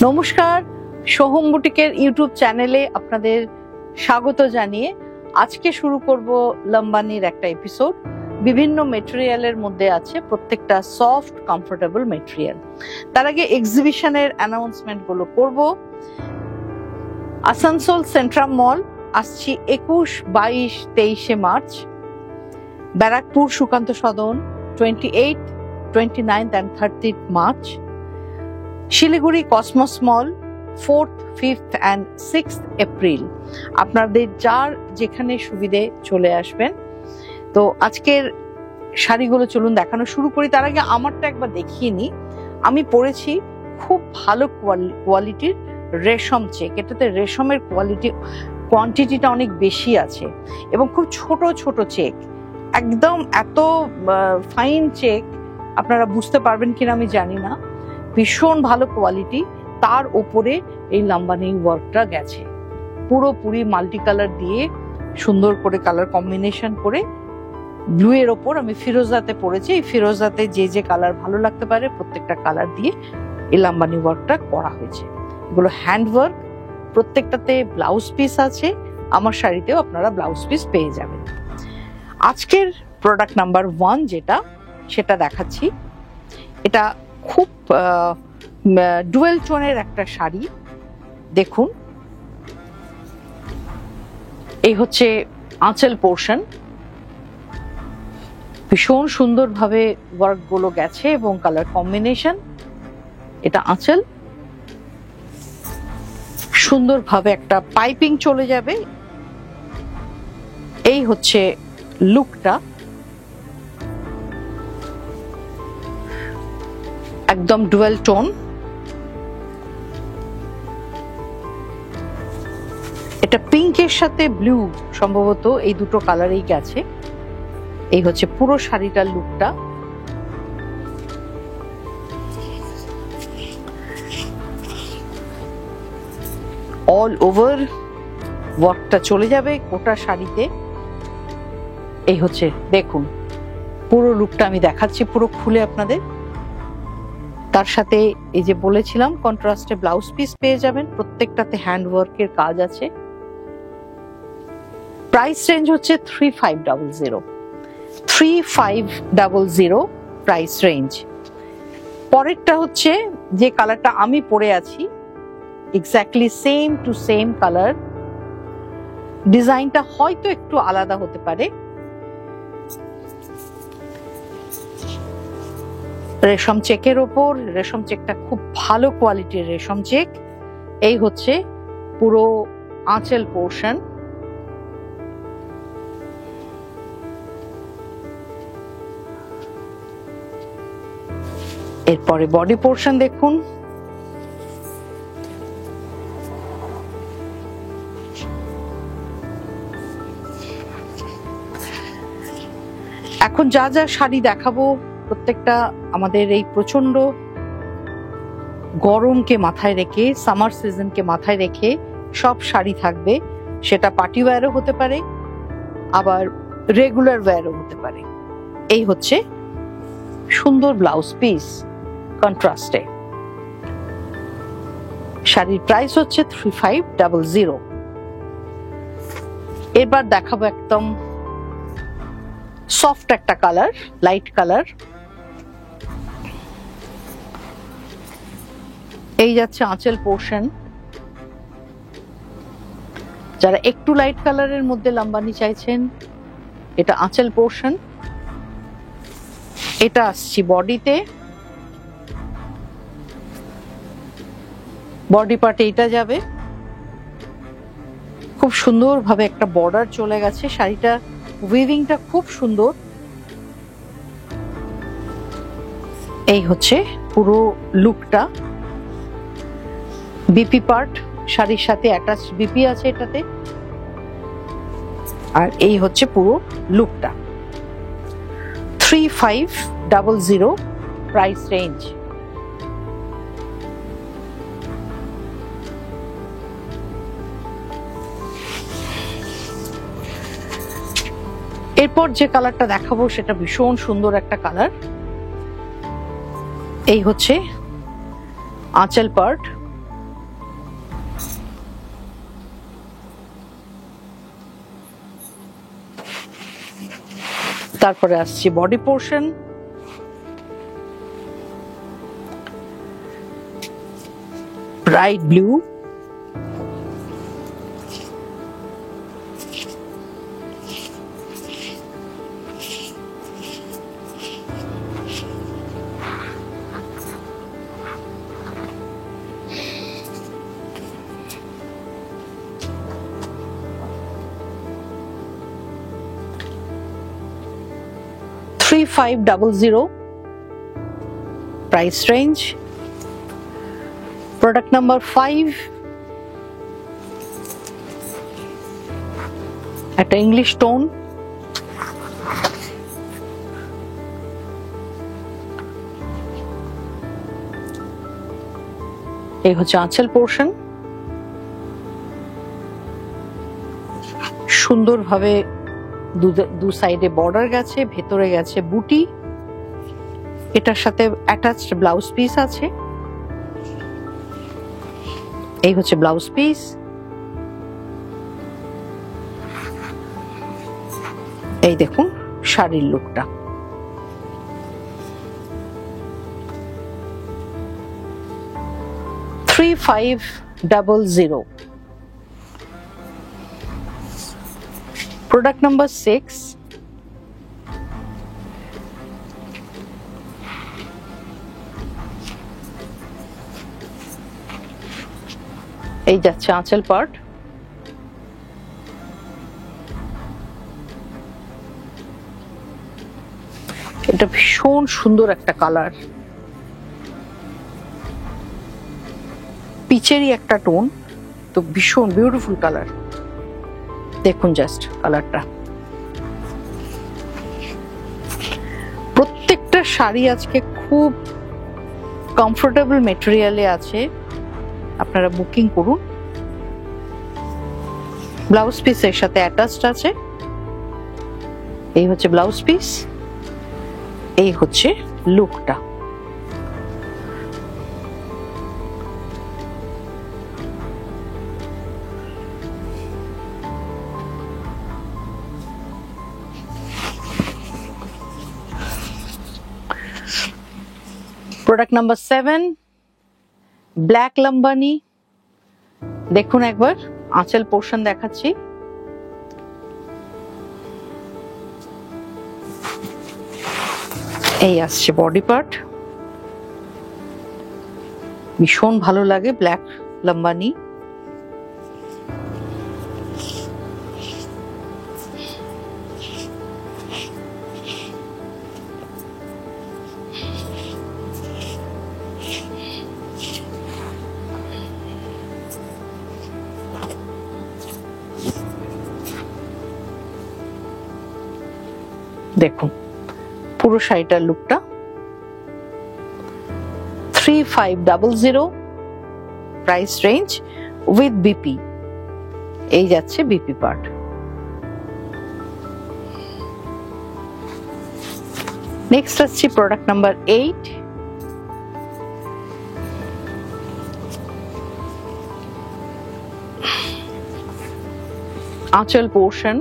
নমস্কার, সোহম বুটিকের ইউটিউব চ্যানেলে আপনাদের স্বাগত জানিয়ে আজকে শুরু করব লম্বানির একটা এপিসোড। বিভিন্ন মেটেরিয়ালের মধ্যে আছে, প্রত্যেকটা সফট কমফোর্টেবল মেটেরিয়াল। তার আগে এক্সিবিশনের অ্যানাউন্সমেন্ট গুলো করব। আসানসোল সেন্ট্রাম মল আসছি 21, 22, 23 March. Barrackpore Sukanta Sadan 28, 29 and 30 March. Siliguri Cosmos mall 4th, 5th and 6th April. আপনাদের যার যেখানে সুবিধে চলে আসবেন। তো আজকের শাড়িগুলো চলুন দেখানো শুরু করি। তার আগে আমারটা একবার দেখিয়ে নিই। আমি পরেছি খুব ভালো কোয়ালিটির রেশম চেক। এটাতে রেশমের কোয়ান্টিটিটা অনেক বেশি আছে এবং খুব ছোট ছোট চেক, একদম এত ফাইন চেক আপনারা বুঝতে পারবেন কিনা আমি জানি না। ভীষণ ভালো কোয়ালিটি, তার উপরে এই লাম্বানি ওয়ার্কটা গেছে পুরোপুরি মাল্টি কালার দিয়ে, সুন্দর করে কালার কম্বিনেশন করে। ব্লু এর ওপর আমি ফিরোজাতে পরেছি। এই ফিরোজাতে যে যে কালার ভালো লাগতে পারে প্রত্যেকটা কালার দিয়ে এই লাম্বানি ওয়ার্কটা করা হয়েছে। এগুলো হ্যান্ড ওয়ার্ক, প্রত্যেকটাতে ব্লাউজ পিস আছে। আমার শাড়িতেও আপনারা ব্লাউজ পিস পেয়ে যাবেন। আজকের প্রোডাক্ট নাম্বার 1 যেটা, সেটা দেখাচ্ছি। এটা খুব ডুয়েল টোনের একটা শাড়ি। দেখুন, এই হচ্ছে আঁচল পোর্শন। ভীষণ সুন্দরভাবে ওয়ার্ক গুলো গেছে এবং কালার কম্বিনেশন। এটা আঁচল, সুন্দরভাবে একটা পাইপিং চলে যাবে। এই হচ্ছে লুকটা, একদম ডুয়েল টোন। এটা পিঙ্কের সাথে ব্লু, সম্ভবত এই দুটো কালারেই গেছে। এই হচ্ছে পুরো শাড়িটার লুকটা। অল ওভার ওয়ার্কটা চলে যাবে গোটা শাড়িতে। এই হচ্ছে, দেখুন পুরো লুকটা আমি দেখাচ্ছি পুরো খুলে আপনাদের। তার সাথে এই যে বলেছিলাম কন্ট্রাস্টে ব্লাউজ পিস পেয়ে যাবেন, প্রত্যেকটাতে হ্যান্ড ওয়ার্কের কাজ আছে। প্রাইস রেঞ্জ হচ্ছে 3500 প্রাইস রেঞ্জ। পরেরটা হচ্ছে যে কালারটা আমি পরে আছি, exactly same to same colour. ডিজাইনটা হয়তো একটু আলাদা হতে পারে। রেশম চেকের ওপর, রেশম চেকটা খুব ভালো কোয়ালিটির রেশম চেক। এই হচ্ছে পুরো আঁচল পোর্শন। এরপরে বডি পোর্শন দেখুন। এখন যা যা শাড়ি দেখাবো প্রত্যেকটা আমাদের এই প্রচন্ড গরমকে মাথায় রেখে, সামার সিজনকে মাথায় রেখে সব শাড়ি থাকবে। সেটা পার্টি ওয়্যারও হতে পারে, আবার রেগুলার ওয়্যারও হতে পারে। এই হচ্ছে সুন্দর ব্লাউজ পিস কন্ট্রাস্টে। শাড়ির প্রাইস হচ্ছে 3500। এবার দেখাবো একদম সফট একটা কালার, লাইট কালার। এই যাচ্ছে আঁচল পোর্শন। যারা একটু লাইট কালারের মধ্যে লাম্বানি চাইছেন, এটা আঁচল পোর্শন। এটা আসছি বডিতে, বডি পার্টে এটা যাবে। খুব সুন্দর ভাবে একটা বর্ডার চলে গেছে। শাড়িটা উইভিংটা খুব সুন্দর। এই হচ্ছে পুরো লুকটা। বিপি পার্ট শাড়ির সাথে অ্যাটাচ বিপি আছে এটাতে। আর এই হচ্ছে পুরো লুকটা। 3500 প্রাইস রেঞ্জ। এরপর যে কালারটা দেখাবো সেটা ভীষণ সুন্দর একটা কালার। এই হচ্ছে আঁচল পার্ট, তারপরে আসছে body portion, bright blue, $3500 price range. Product number 5 at English tone, এই হচ্ছে আঁচল পোর্শন, সুন্দরভাবে দু সাইডে বর্ডার গেছে, ভেতরে গেছে বুটি, এটার সাথে অ্যাটাচড ব্লাউজ পিস আছে। এই হচ্ছে ব্লাউজ পিস, এই দেখুন শাড়ির লুকটা। $3500। Product number 6, এই যাচ্ছে আঁচল পার্ট, এটা ভীষণ সুন্দর একটা কালার, পিচেরই একটা টোন, তো ভীষণ বিউটিফুল কালার। দেখুন জাস্ট কালারটা। প্রত্যেকটা শাড়ি আজকে খুব কমফোর্টেবল মেটেরিয়ালে আছে, আপনারা বুকিং করুন। ব্লাউজ পিস এর সাথে অ্যাটাচড আছে, এই হচ্ছে ব্লাউজ পিস, এই হচ্ছে লুকটা। Product number 7, black Lambani. দেখুন একবার আঁচল পোর্শন দেখাচ্ছি, এই আসছে বডি পার্ট, ভীষণ ভালো লাগে ব্ল্যাক লাম্বানি। দেখুন পুরো শাড়িটার লুকটা। 3500 প্রাইস রেঞ্জ উইথ বিপি, এই যাচ্ছে বিপি পার্ট। নেক্সট আসছে প্রোডাক্ট নাম্বার 8, আঁচল পোর্শন,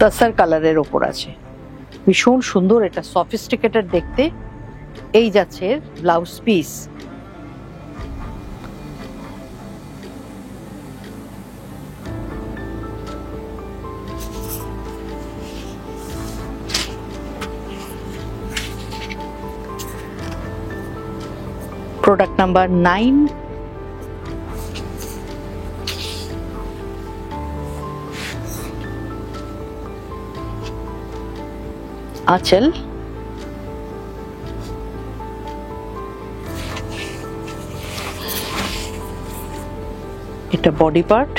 টাসার কালারের ওপর আছে, ভীষণ সুন্দর, এটা সফিস্টিকেটেড দেখতে। এই যাচ্ছে ব্লাউজ পিস, প্রোডাক্ট নাম্বার 9, আঁচল, এটা বডি পার্ট,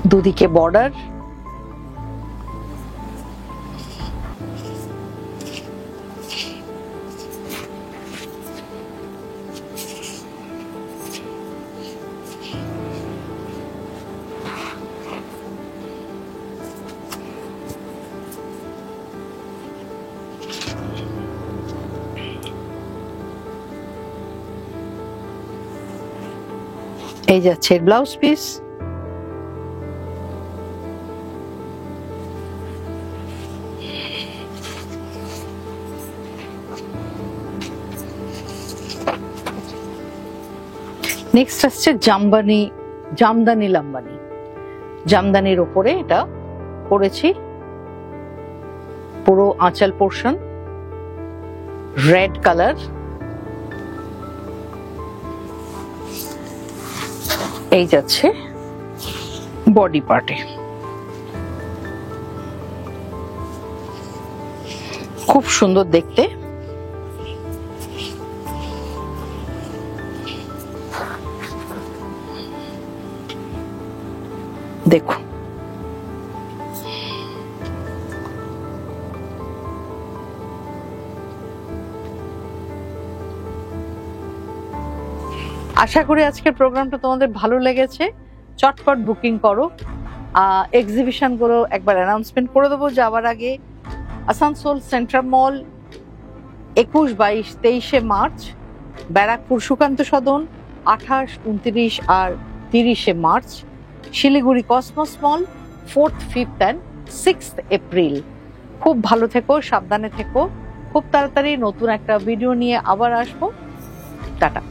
দুদিকে বর্ডার, এই যাচ্ছে ব্লাউজ পিস। নেক্সট আসছে জামদানি লাম্বানি। জামদানির উপরে এটা করেছি, পুরো আঁচল পোর্শন রেড কালার। এই যাচ্ছে বডি পার্টে, খুব সুন্দর দেখতে। দেখো আশা করি আজকের প্রোগ্রামটা তোমাদের ভালো লেগেছে। চটপট বুকিং করো। এক্সিবিশন গুলো একবার অ্যানাউন্সমেন্ট করে দেবো যাওয়ার আগে। Asansol central mall 21, 22, 23 March, Barrackpore Sukanta Sadan 28, 29 আর 30 March, Siliguri Cosmos mall 4th, 5th and 6th April. খুব ভালো থেকো, সাবধানে থেকো। খুব তাড়াতাড়ি নতুন একটা ভিডিও নিয়ে আবার আসবো। টাটা।